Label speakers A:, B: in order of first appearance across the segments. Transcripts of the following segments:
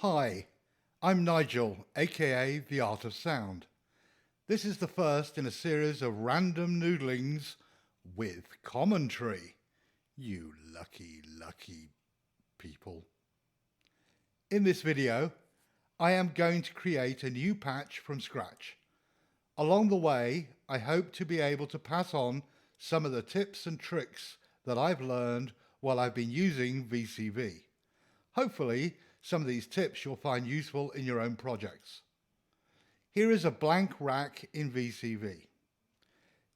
A: Hi, I'm Nigel, aka The Art of Sound. This is the first in a series of random noodlings with commentary. You lucky people. In this video, I am going to create a new patch from scratch. Along the way, I hope to be able to pass on some of the tips and tricks that I've learned while I've been using VCV. Hopefully, some of these tips you'll find useful in your own projects. Here is a blank rack in VCV.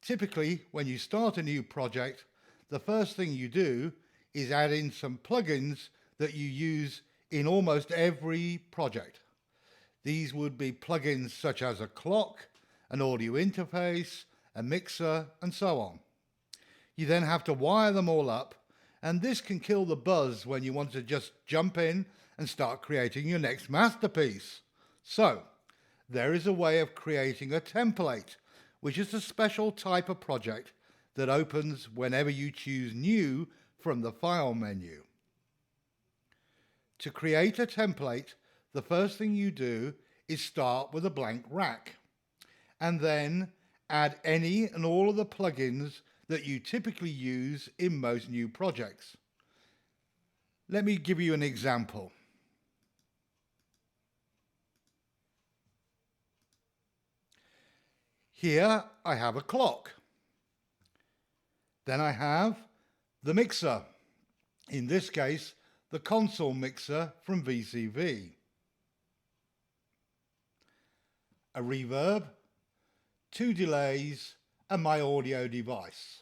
A: Typically, when you start a new project, the first thing you do is add in some plugins that you use in almost every project. These would be plugins such as a clock, an audio interface, a mixer, and so on. You then have to wire them all up, and this can kill the buzz when you want to just jump in and start creating your next masterpiece. So, there is a way of creating a template, which is a special type of project that opens whenever you choose New from the File menu. To create a template, the first thing you do is start with a blank rack, and then add any and all of the plugins that you typically use in most new projects. Let me give you an example. Here I have a clock. Then I have the mixer, in this case the console mixer from VCV, a reverb, 2 delays, and my audio device.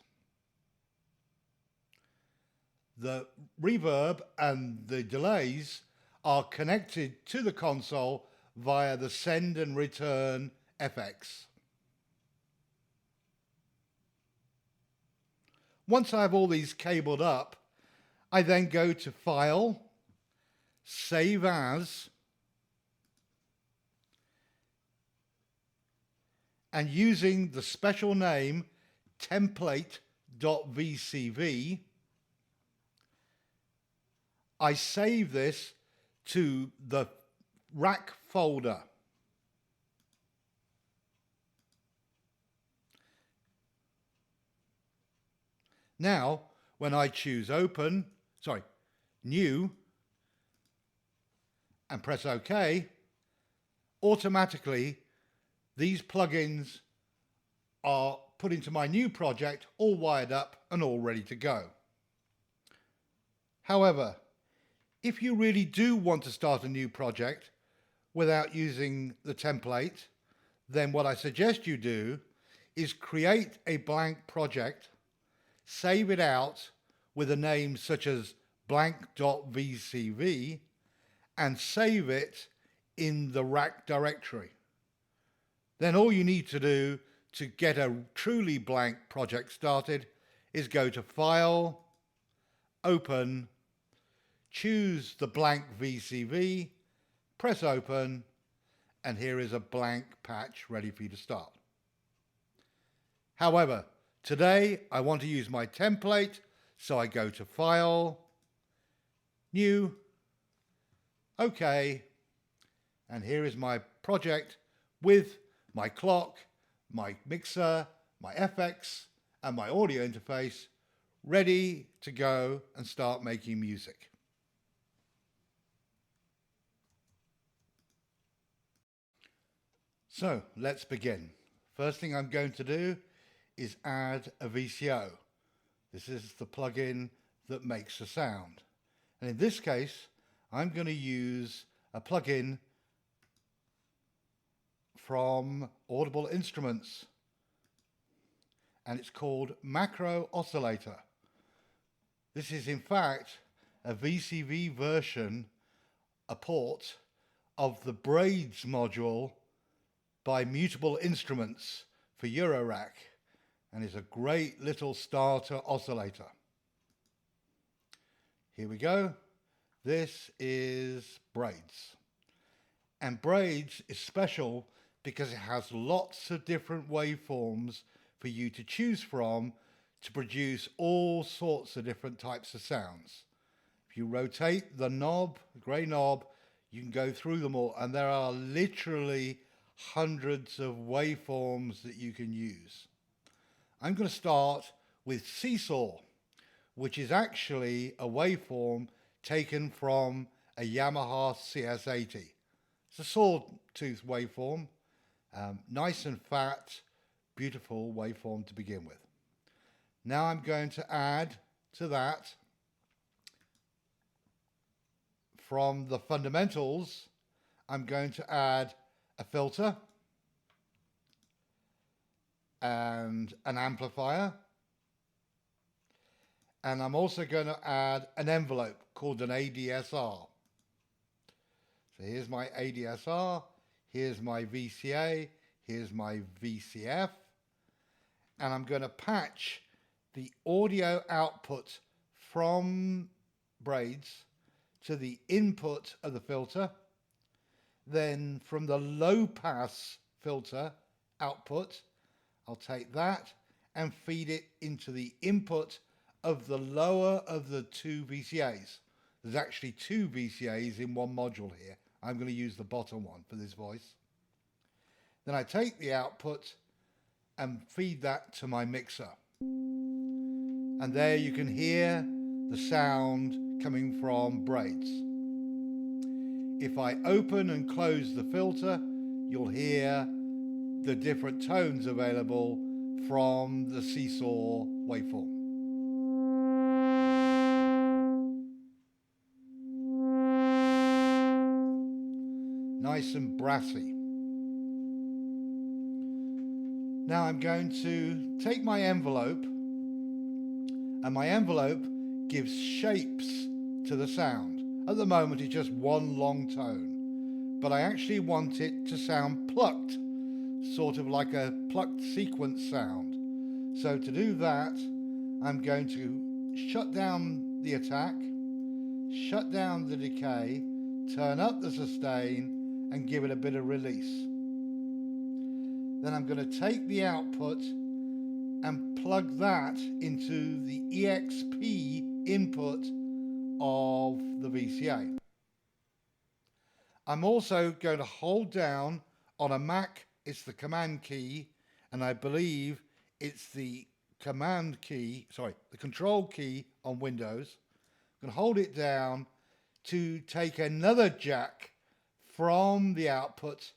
A: The reverb and the delays are connected to the console via the send and return FX. Once I have all these cabled up, I then go to File, Save As, and using the special name template.vcv, I save this to the rack folder. Now, when I choose New, and press OK, automatically these plugins are put into my new project, all wired up and all ready to go. However, if you really do want to start a new project without using the template, then what I suggest you do is create a blank project, save it out with a name such as blank.vcv, and save it in the rack directory. Then all you need to do to get a truly blank project started is go to File, Open, choose the blank VCV, press Open, and here is a blank patch ready for you to start. However, today I want to use my template, so I go to File, New, OK, and here is my project with my clock, my mixer, my FX, and my audio interface ready to go and start making music. So let's begin. First thing I'm going to do is add a VCO. This is the plugin that makes a sound. And in this case, I'm going to use a plugin from Audible Instruments, and it's called Macro Oscillator. This is in fact a VCV version, a port of the Braids module by Mutable Instruments for Eurorack, and is a great little starter oscillator. Here we go. This is Braids. And Braids is special because it has lots of different waveforms for you to choose from to produce all sorts of different types of sounds. If you rotate the knob, the grey knob, You can go through them all, and there are literally hundreds of waveforms that you can use. I'm going to start with Seesaw, which is actually a waveform taken from a Yamaha CS80. It's a sawtooth waveform, nice and fat, beautiful waveform to begin with. Now I'm going to add to that, from the fundamentals, I'm going to add a filter and an amplifier, and I'm also going to add an envelope called an ADSR. So here's my ADSR, here's my VCA, here's my VCF, and I'm going to patch the audio output from braids to the input of the filter. Then from the low pass filter output, I'll take that and feed it into the input of the lower of the two VCAs. There's actually two VCAs in one module here. I'm going to use the bottom one for this voice. Then I take the output and feed that to my mixer. And there you can hear the sound coming from braids. If I open and close the filter, you'll hear the different tones available from the Seesaw waveform. Nice and brassy. Now I'm going to take my envelope, and my envelope gives shapes to the sound. At the moment it's just one long tone, but I actually want it to sound plucked, sort of like a plucked sequence sound. So to do that, I'm going to shut down the attack, shut down the decay, turn up the sustain, and give it a bit of release. Then I'm going to take the output and plug that into the EXP input of the VCA. I'm also going to hold down on a Mac, it's the command key, and I believe it's the command key, the control key on Windows. I'm going to hold it down to take another jack from the output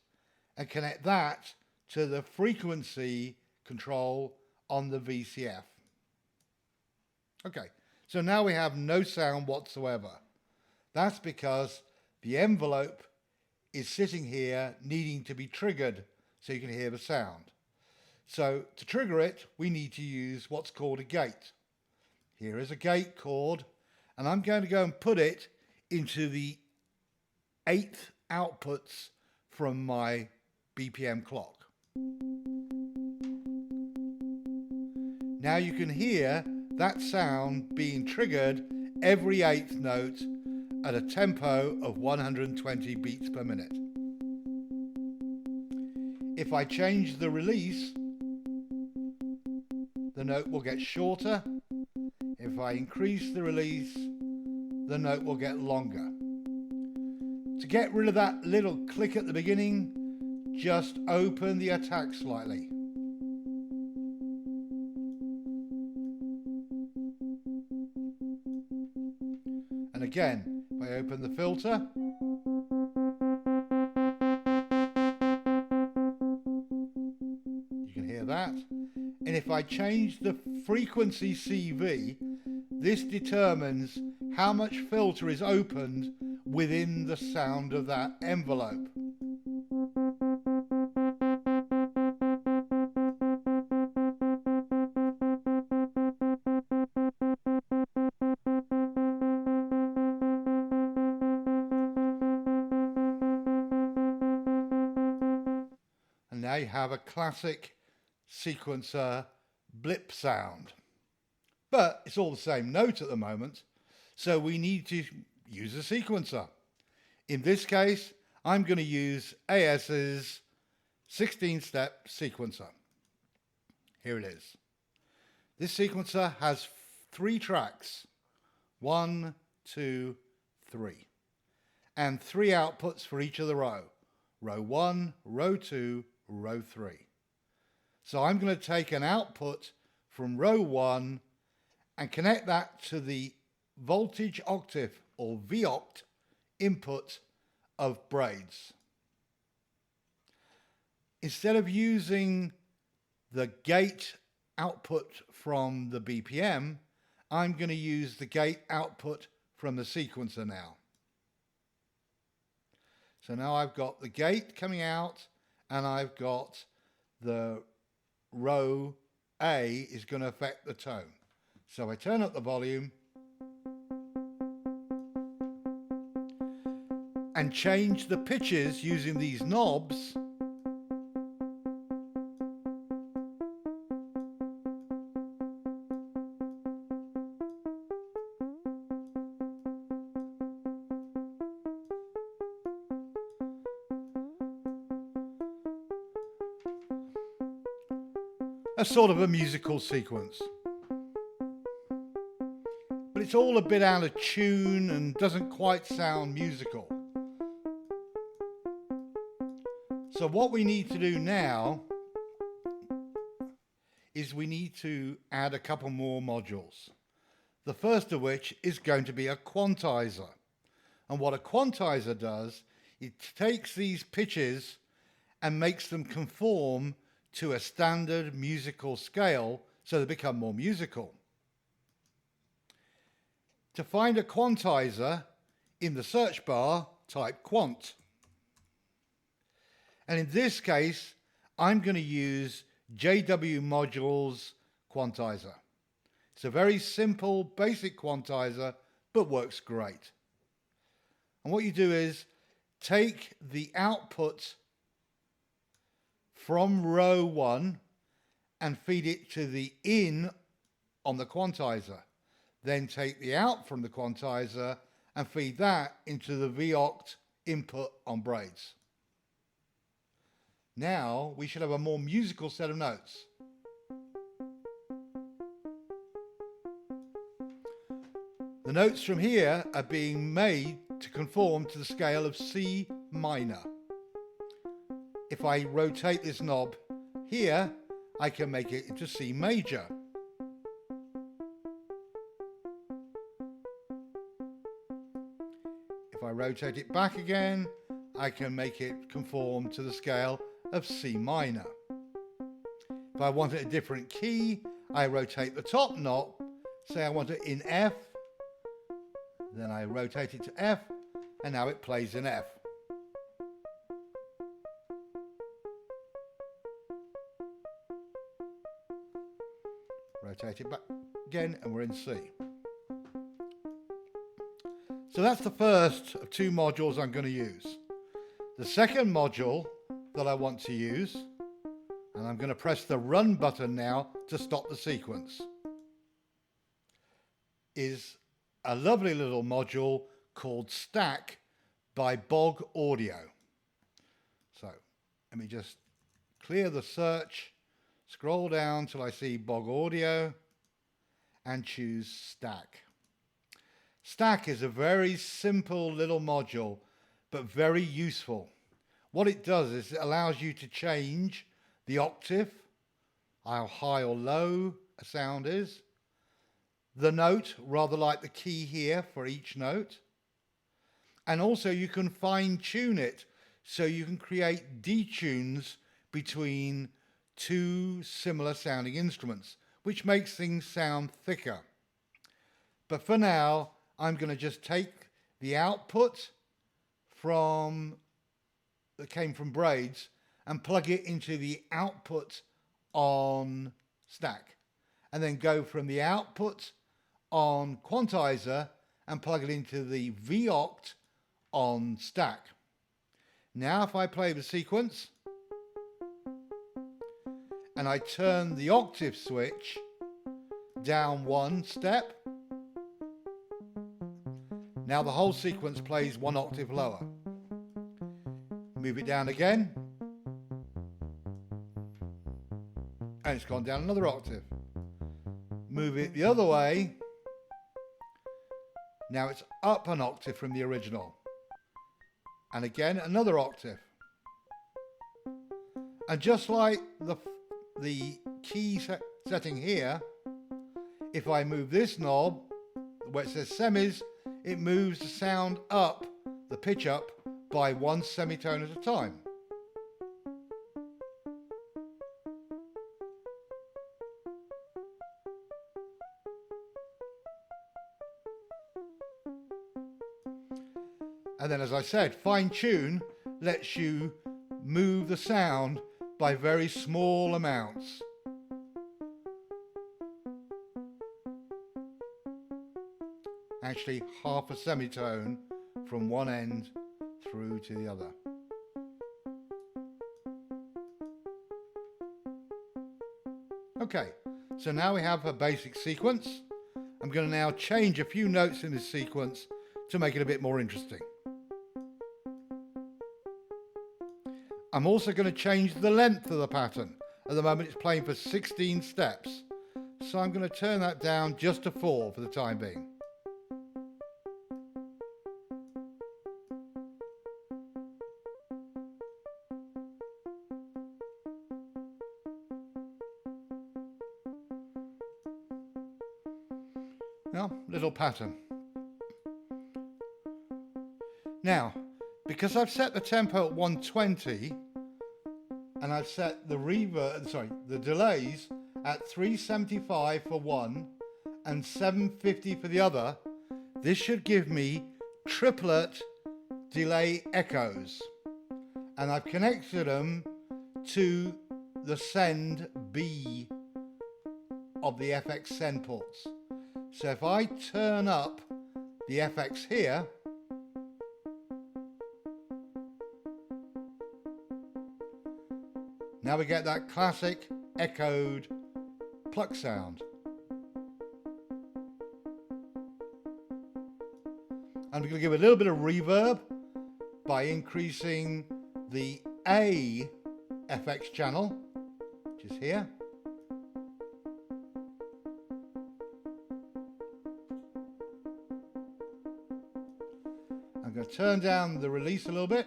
A: and connect that to the frequency control on the VCF. Okay, so now we have no sound whatsoever. That's because the envelope is sitting here needing to be triggered so you can hear the sound. So to trigger it, we need to use what's called a gate. Here is a gate cord, and I'm going to go and put it into the 8th outputs from my BPM clock. Now you can hear that sound being triggered every 8th note at a tempo of 120 beats per minute. If I change the release, the note will get shorter. If I increase the release, the note will get longer. To get rid of that little click at the beginning, just open the attack slightly. And again, if I open the filter, you can hear that. And if I change the frequency CV, this determines how much filter is opened within the sound of that envelope. And now you have a classic sequencer blip sound. But it's all the same note at the moment, so we need to use a sequencer. In this case, I'm going to use AS's 16-step sequencer. Here it is. This sequencer has 3 tracks. 1, 2, 3. and 3 outputs for each of the row. Row 1, row 2, row 3. So I'm going to take an output from row 1 and connect that to the voltage octave or VOCT input of braids. Instead of using the gate output from the BPM, I'm going to use the gate output from the sequencer now. So now I've got the gate coming out and I've got the row A is going to affect the tone. So I turn up the volume and change the pitches using these knobs . A sort of a musical sequence. But it's all a bit out of tune and doesn't quite sound musical. So what we need to do now is we need to add a couple more modules. The first of which is going to be a quantizer. And what a quantizer does, it takes these pitches and makes them conform to a standard musical scale so they become more musical. To find a quantizer, in the search bar, type quant. And in this case, I'm going to use JW Modules quantizer. It's a very simple, basic quantizer, but works great. And what you do is take the output from row 1 and feed it to the in on the quantizer. Then take the out from the quantizer and feed that into the VOCT input on braids. Now we should have a more musical set of notes. The notes from here are being made to conform to the scale of C minor. If I rotate this knob here, I can make it into C major. If I rotate it back again, I can make it conform to the scale of C minor. If I want it a different key, I rotate the top knob, say I want it in F, then I rotate it to F, and now it plays in F. Rotate it back again and we're in C. So that's the first of 2 modules I'm going to use. The second module that I want to use, and I'm going to press the run button now to stop the sequence, is a lovely little module called Stack by Bog Audio. So let me just clear the search, scroll down till I see Bog Audio and choose Stack. Stack is a very simple little module, but very useful. What it does is it allows you to change the octave, how high or low a sound is, the note, rather like the key here for each note, and also you can fine tune it so you can create detunes between 2 similar sounding instruments, which makes things sound thicker. But for now, I'm going to just take the output that came from braids and plug it into the output on Stack, and then go from the output on quantizer and plug it into the VOCT on Stack. Now if I play the sequence and I turn the octave switch down 1 step, now the whole sequence plays 1 octave lower. Move it down again, and it's gone down another octave. Move it the other way, now it's up an octave from the original. And again, another octave. And just like the key setting here, if I move this knob, where it says semis, it moves the sound up, the pitch up, by one semitone at a time. And then, as I said, fine tune lets you move the sound by very small amounts. Actually, half a semitone from one end through to the other. Okay, so now we have a basic sequence. I'm going to now change a few notes in this sequence to make it a bit more interesting. I'm also going to change the length of the pattern. At the moment it's playing for 16 steps, so I'm going to turn that down just to 4 for the time being. Now, little pattern. Now, because I've set the tempo at 120 and I've set the delays at 375 for one and 750 for the other, this should give me triplet delay echoes. And I've connected them to the send B of the FX send ports. So if I turn up the FX here, now we get that classic echoed pluck sound. And we're going to give a little bit of reverb by increasing the A FX channel, which is here. I'm going to turn down the release a little bit.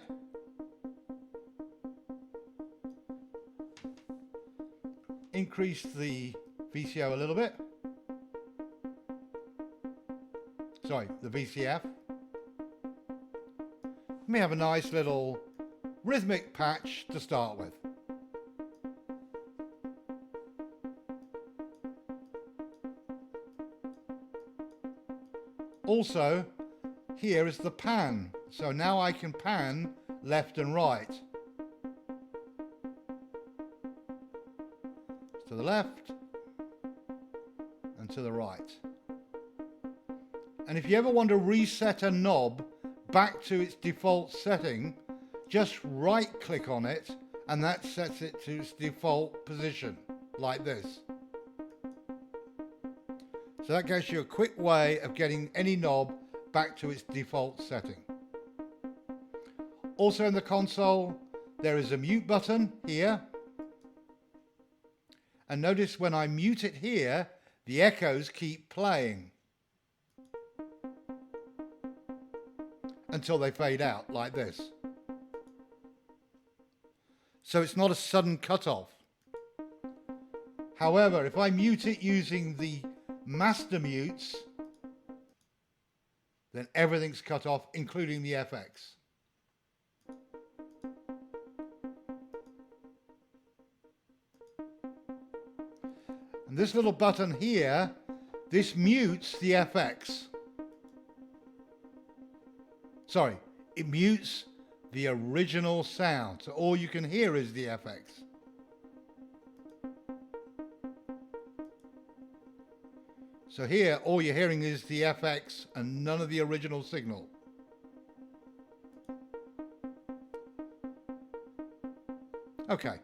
A: Increase the VCO a little bit. Sorry, the VCF. Let me have a nice little rhythmic patch to start with. Also, here is the pan. So now I can pan left and right. To the left and to the right. And if you ever want to reset a knob back to its default setting, just right click on it and that sets it to its default position, like this. So that gives you a quick way of getting any knob back to its default setting. Also in the console, there is a mute button here. And notice when I mute it here, the echoes keep playing until they fade out, like this. So it's not a sudden cutoff. However, if I mute it using the master mutes, then everything's cut off, including the FX. And this little button here, this mutes the FX. Sorry, it mutes the original sound. So all you can hear is the FX. So here, all you're hearing is the FX and none of the original signal. Okay.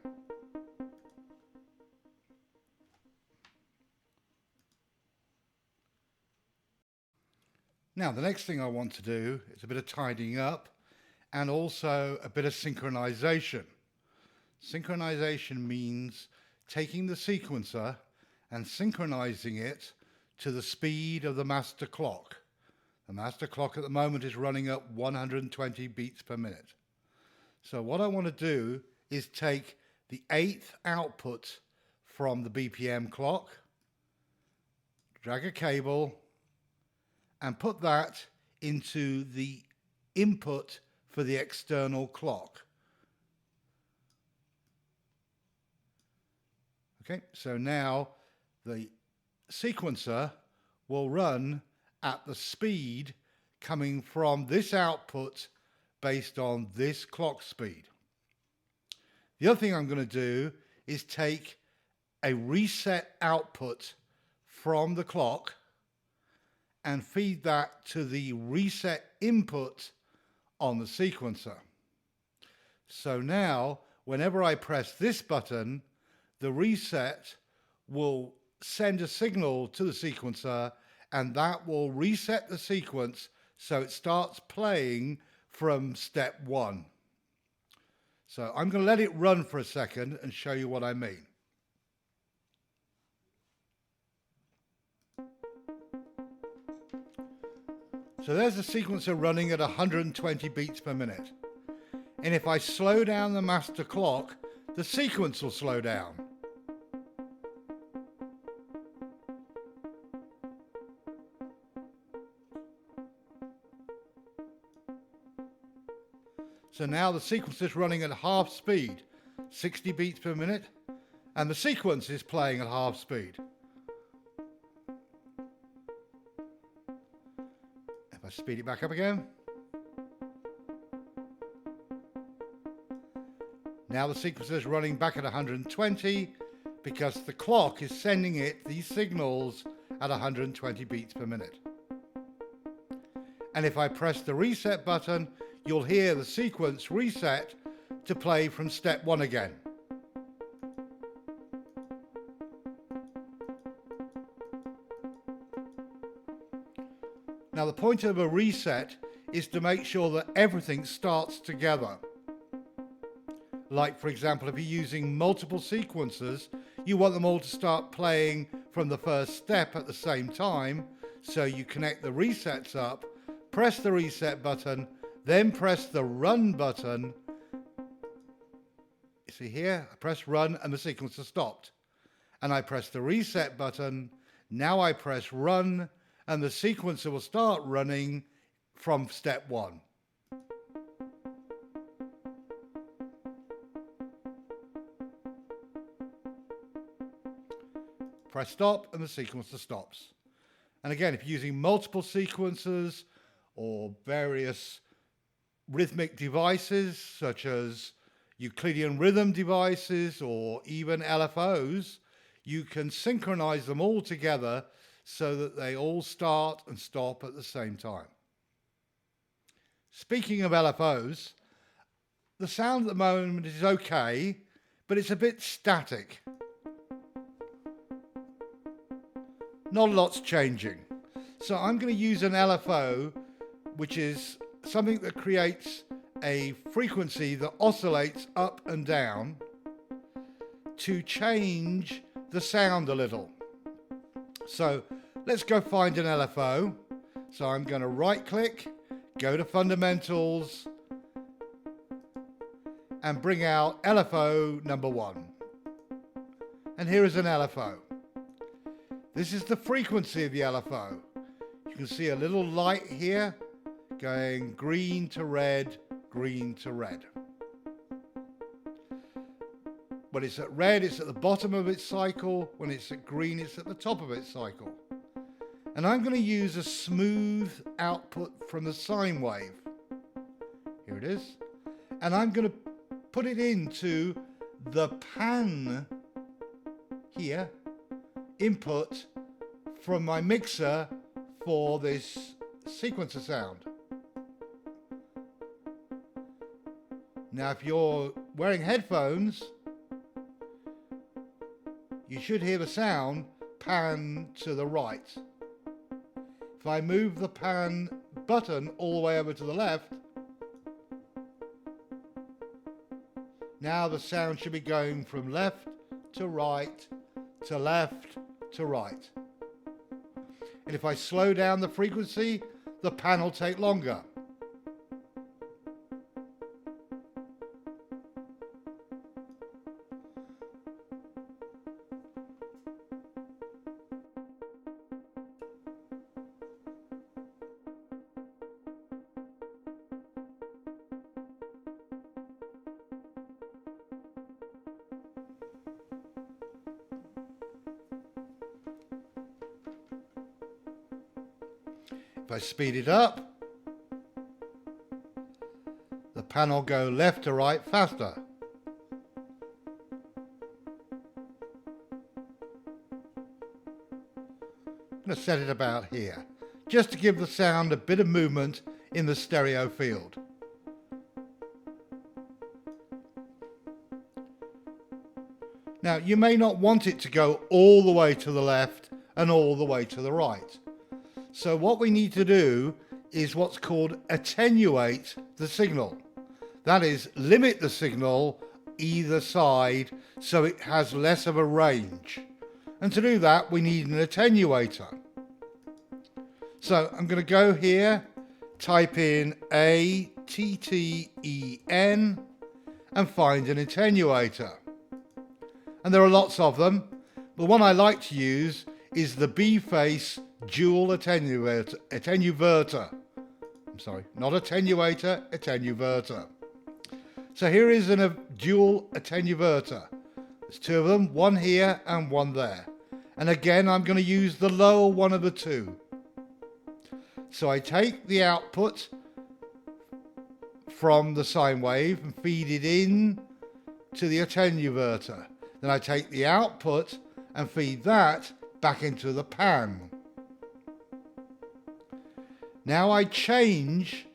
A: Now, the next thing I want to do is a bit of tidying up and also a bit of synchronization. Synchronization means taking the sequencer and synchronizing it to the speed of the master clock. The master clock at the moment is running at 120 beats per minute. So what I want to do is take the 8th output from the BPM clock, drag a cable, and put that into the input for the external clock. Okay, so now the sequencer will run at the speed coming from this output based on this clock speed. The other thing I'm going to do is take a reset output from the clock and feed that to the reset input on the sequencer. So now, whenever I press this button, the reset will send a signal to the sequencer, and that will reset the sequence so it starts playing from step 1. So I'm going to let it run for a second and show you what I mean. So there's the sequencer running at 120 beats per minute. And if I slow down the master clock, the sequence will slow down. So now the sequence is running at half speed, 60 beats per minute, and the sequence is playing at half speed. If I speed it back up again, now the sequence is running back at 120 because the clock is sending it these signals at 120 beats per minute. And if I press the reset button, you'll hear the sequence reset to play from step 1 again. Now the point of a reset is to make sure that everything starts together. Like for example, if you're using multiple sequences, you want them all to start playing from the first step at the same time, so you connect the resets up, press the reset button, then press the run button. You see here, I press run and the sequencer stopped. And I press the reset button, now I press run and the sequencer will start running from step 1. Press stop and the sequencer stops. And again, if you're using multiple sequences or various rhythmic devices such as Euclidean rhythm devices or even LFOs, you can synchronize them all together so that they all start and stop at the same time. Speaking of LFOs, the sound at the moment is okay, but it's a bit static. Not a lot's changing. So I'm going to use an LFO, which is something that creates a frequency that oscillates up and down to change the sound a little. So let's go find an LFO. So I'm going to right click, go to fundamentals and bring out LFO number 1. And here is an LFO. This is the frequency of the LFO. You can see a little light here going green to red, green to red. When it's at red, it's at the bottom of its cycle. When it's at green, it's at the top of its cycle. And I'm going to use a smooth output from the sine wave. Here it is. And I'm going to put it into the pan here input from my mixer for this sequencer sound. Now if you're wearing headphones, you should hear the sound pan to the right. If I move the pan button all the way over to the left, now the sound should be going from left to right to left to right. And if I slow down the frequency, the pan will take longer. If I speed it up, the pan will go left to right faster. I'm going to set it about here, just to give the sound a bit of movement in the stereo field. Now, you may not want it to go all the way to the left and all the way to the right. So what we need to do is what's called attenuate the signal. That is, limit the signal either side so it has less of a range. And to do that, we need an attenuator. So I'm going to go here, type in ATTEN and find an attenuator. And there are lots of them. The one I like to use is the B-face dual attenuverter. I'm sorry, not attenuator, attenuverter. So here is a dual attenuverter. There's two of them, one here and one there. And again, I'm going to use the lower one of the two. So I take the output from the sine wave and feed it in to the attenuverter. Then I take the output and feed that back into the pan. Now I change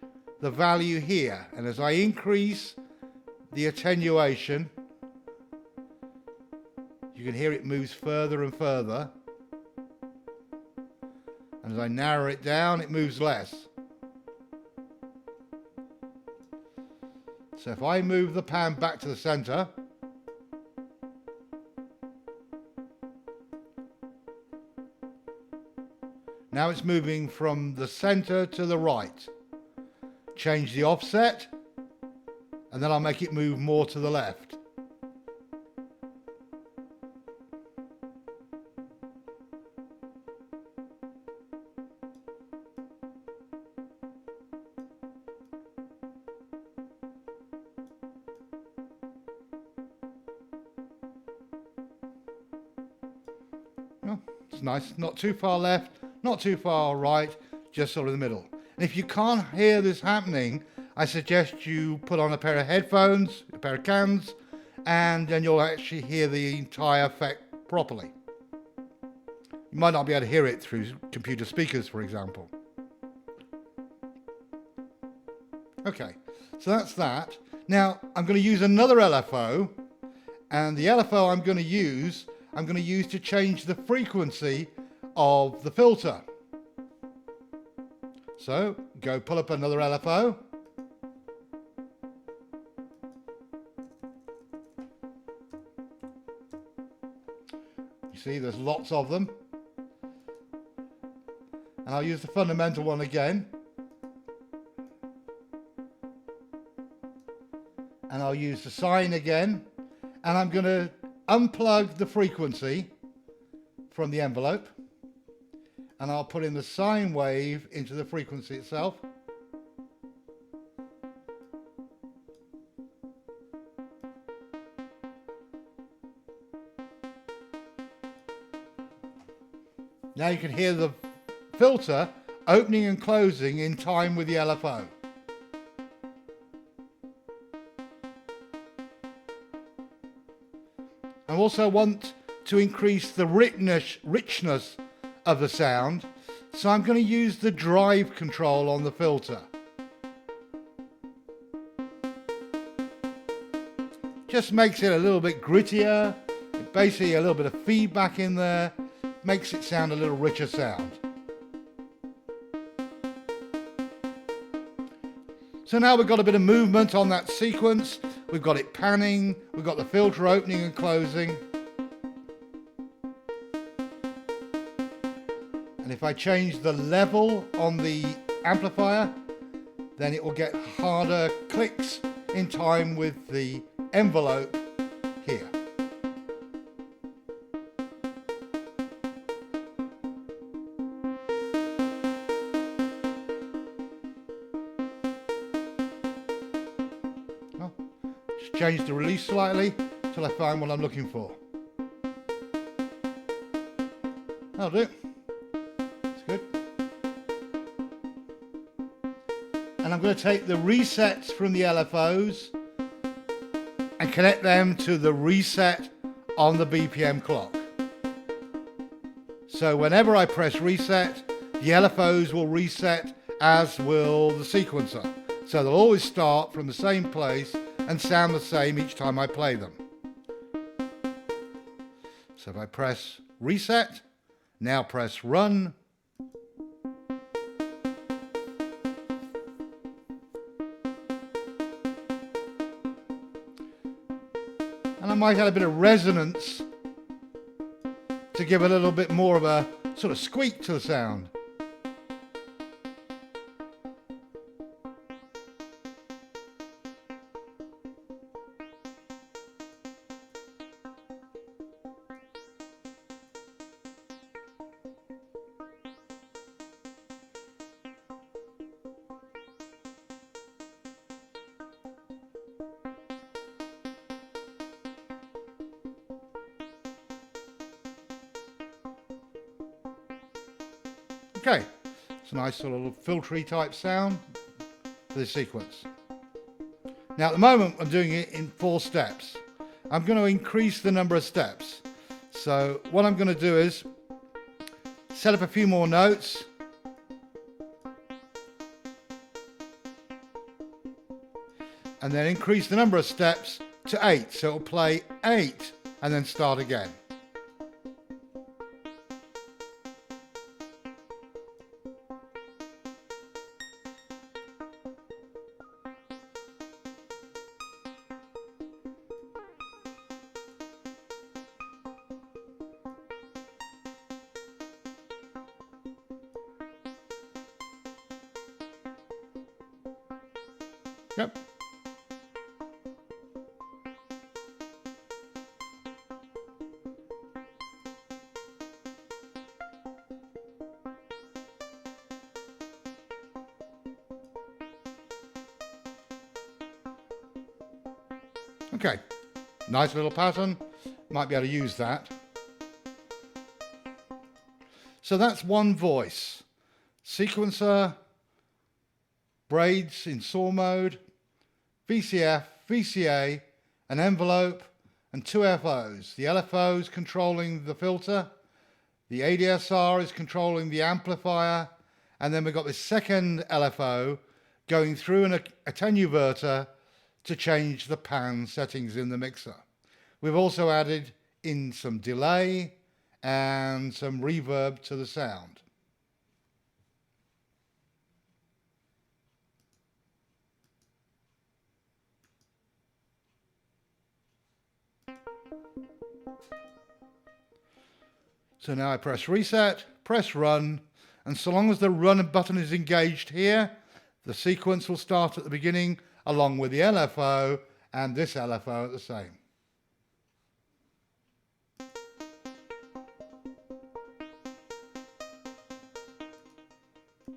A: the value here, and as I increase the attenuation, you can hear it moves further and further. And as I narrow it down, it moves less. So if I move the pan back to the center, now it's moving from the center to the right. Change the offset, and then I'll make it move more to the left. Well, it's nice, not too far left, not too far right, just sort of the middle. And if you can't hear this happening, I suggest you put on a pair of headphones, a pair of cans, and then you'll actually hear the entire effect properly. You might not be able to hear it through computer speakers, for example. Okay, so that's that. Now, I'm going to use another LFO, and the LFO I'm going to use to change the frequency of the filter. So go pull up another LFO. You see there's lots of them. And I'll use the fundamental one again. And I'll use the sine again. And I'm going to unplug the frequency from the envelope. And I'll put in the sine wave into the frequency itself. Now you can hear the filter opening and closing in time with the LFO. I also want to increase the richness of the sound, so I'm going to use the drive control on the filter. Just makes it a little bit grittier, basically a little bit of feedback in there, makes it sound a little richer sound. So now we've got a bit of movement on that sequence, we've got it panning, we've got the filter opening and closing. And if I change the level on the amplifier, then it will get harder clicks in time with the envelope here. Well, just change the release slightly till I find what I'm looking for. That'll do. It's good. And I'm going to take the resets from the LFOs and connect them to the reset on the BPM clock. So whenever I press reset, the LFOs will reset, as will the sequencer. So they'll always start from the same place and sound the same each time I play them. So if I press reset, now press run, and I might add a bit of resonance to give a little bit more of a sort of squeak to the sound. Okay, it's a nice sort of little filtery type sound for this sequence. Now at the moment I'm doing it in 4 steps. I'm going to increase the number of steps. So what I'm going to do is set up a few more notes. And then increase the number of steps to 8. So it'll play 8 and then start again. Yep. Okay, nice little pattern. Might be able to use that. So that's one voice. Sequencer, braids in saw mode, VCF, VCA, an envelope, and 2 FOs. The LFO is controlling the filter, the ADSR is controlling the amplifier, and then we've got this second LFO going through an attenuverter to change the pan settings in the mixer. We've also added in some delay and some reverb to the sound. So now I press reset, press run, and so long as the run button is engaged here, the sequence will start at the beginning along with the LFO and this LFO at the same.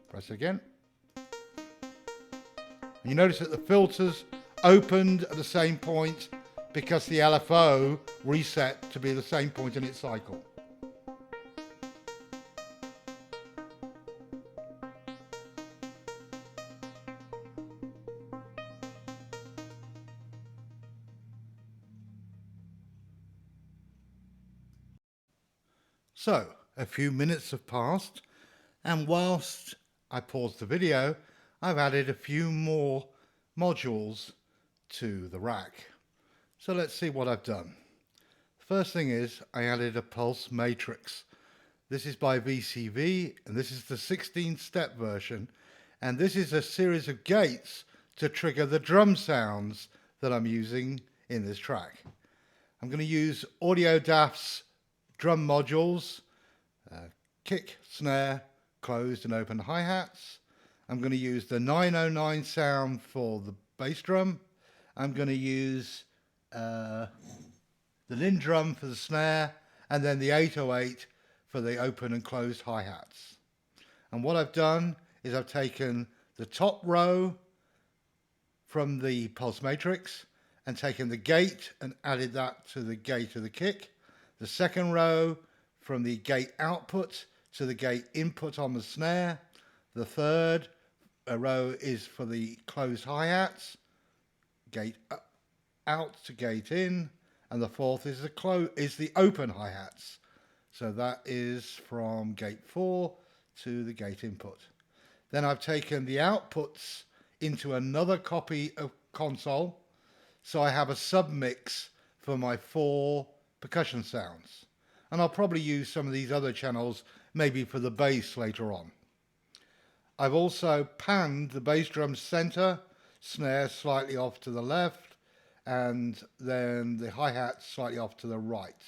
A: Press again. And you notice that the filters opened at the same point because the LFO reset to be the same point in its cycle. So, a few minutes have passed, and whilst I paused the video, I've added a few more modules to the rack. So let's see what I've done. The first thing is I added a pulse matrix. This is by VCV, and this is the 16-step version, and this is a series of gates to trigger the drum sounds that I'm using in this track. I'm going to use Audio DAF's drum modules, kick, snare, closed and open hi-hats, I'm going to use the 909 sound for the bass drum. I'm going to use the Linn drum for the snare, and then the 808 for the open and closed hi-hats. And what I've done is I've taken the top row from the pulse matrix and taken the gate and added that to the gate of the kick. The second row from the gate output to the gate input on the snare. The third row is for the closed hi-hats, gate out to gate in, and the fourth is the open hi-hats. So that is from gate 4 to the gate input. Then I've taken the outputs into another copy of console, so I have a submix for my 4 percussion sounds. And I'll probably use some of these other channels maybe for the bass later on. I've also panned the bass drum center, snare slightly off to the left, and then the hi-hat slightly off to the right.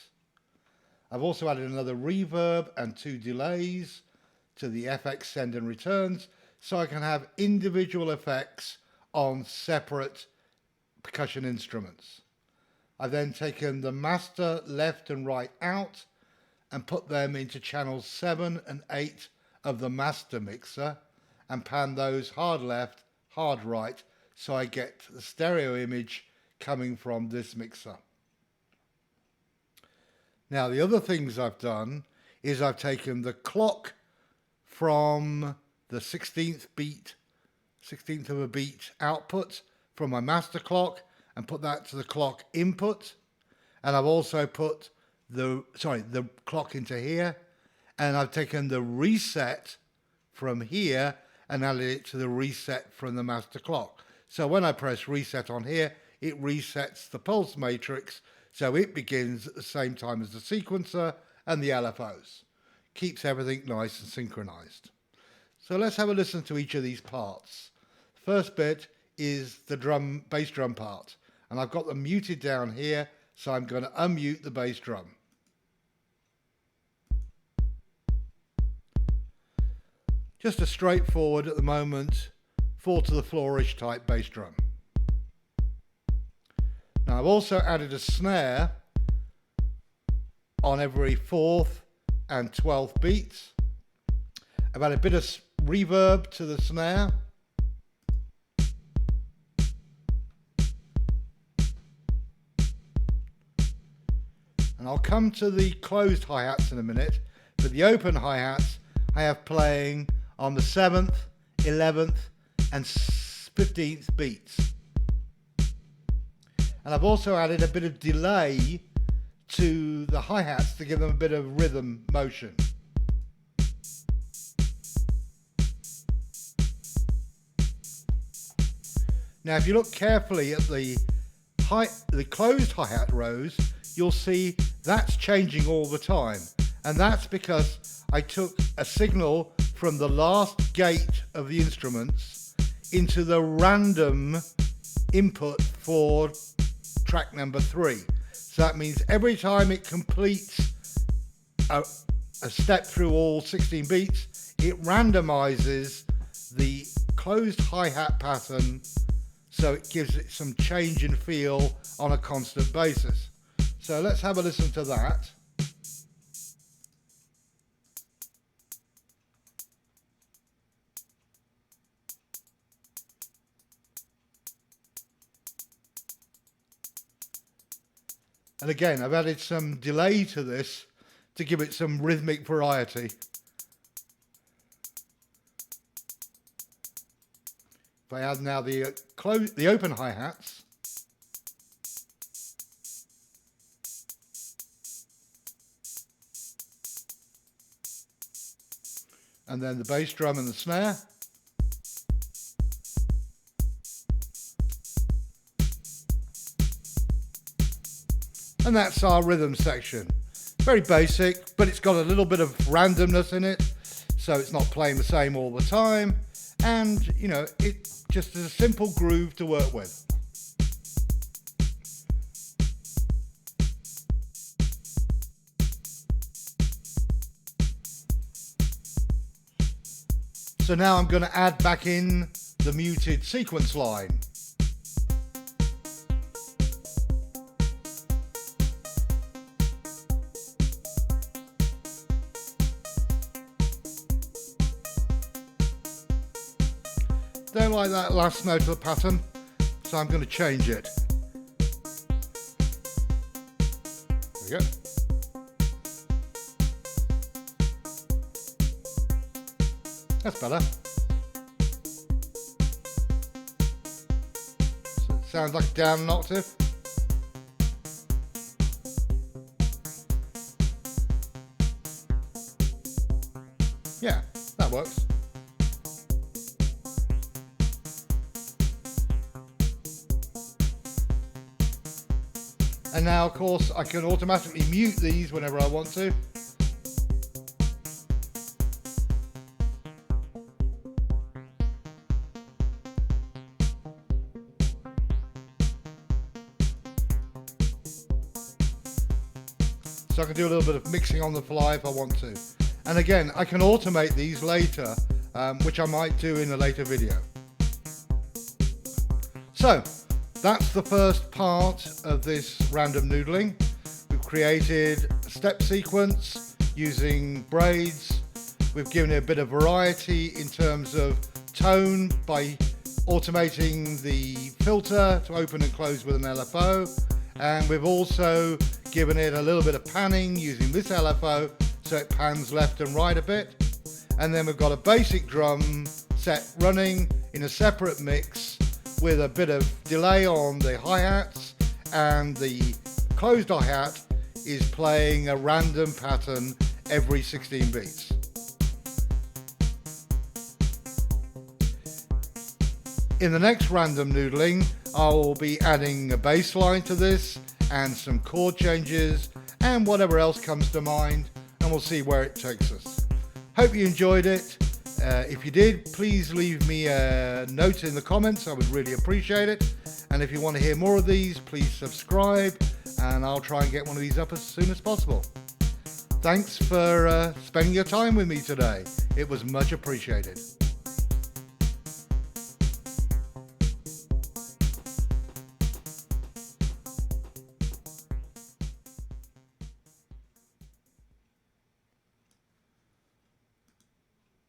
A: I've also added another reverb and 2 delays to the FX send and returns, so I can have individual effects on separate percussion instruments. I've then taken the master left and right out and put them into channels 7 and 8 of the master mixer and pan those hard left, hard right, so I get the stereo image coming from this mixer. Now the other things I've done is I've taken the clock from the 16th of a beat output from my master clock and put that to the clock input, and I've also put the clock into here, and I've taken the reset from here and added it to the reset from the master clock. So when I press reset on here, it resets the pulse matrix, so it begins at the same time as the sequencer and the LFOs. Keeps everything nice and synchronized. So let's have a listen to each of these parts. First bit is the bass drum part, and I've got them muted down here, so I'm going to unmute the bass drum. Just a straightforward, at the moment, 4 to the floorish type bass drum. Now I've also added a snare on every 4th and 12th beats. I've added a bit of reverb to the snare. And I'll come to the closed hi-hats in a minute, but the open hi-hats I have playing on the 7th, 11th and 15th beats. And I've also added a bit of delay to the hi-hats to give them a bit of rhythm motion. Now if you look carefully at the closed hi-hat rows, you'll see that's changing all the time, and that's because I took a signal from the last gate of the instruments into the random input for track number 3. So that means every time it completes a step through all 16 beats, it randomizes the closed hi-hat pattern, so it gives it some change in feel on a constant basis. So let's have a listen to that. And again, I've added some delay to this to give it some rhythmic variety. If I add now the open hi-hats, and then the bass drum and the snare, and that's our rhythm section. Very basic, but it's got a little bit of randomness in it, so it's not playing the same all the time, and you know, it just is a simple groove to work with. So now I'm going to add back in the muted sequence line. Don't like that last note of the pattern, so I'm going to change it. There we go. That's better. So it sounds like down an octave. Yeah, that works. And now, of course, I can automatically mute these whenever I want to. So I can do a little bit of mixing on the fly if I want to. And again, I can automate these later, which I might do in a later video. So, that's the first part of this random noodling. We've created a step sequence using braids. We've given it a bit of variety in terms of tone by automating the filter to open and close with an LFO. And we've also given it a little bit of panning using this LFO so it pans left and right a bit. And then we've got a basic drum set running in a separate mix with a bit of delay on the hi-hats, and the closed hi-hat is playing a random pattern every 16 beats. In the next random noodling, I will be adding a bass line to this and some chord changes and whatever else comes to mind, and we'll see where it takes us. Hope you enjoyed it. If you did, please leave me a note in the comments. I would really appreciate it. And if you want to hear more of these, please subscribe, and I'll try and get one of these up as soon as possible. Thanks for spending your time with me today. It was much appreciated.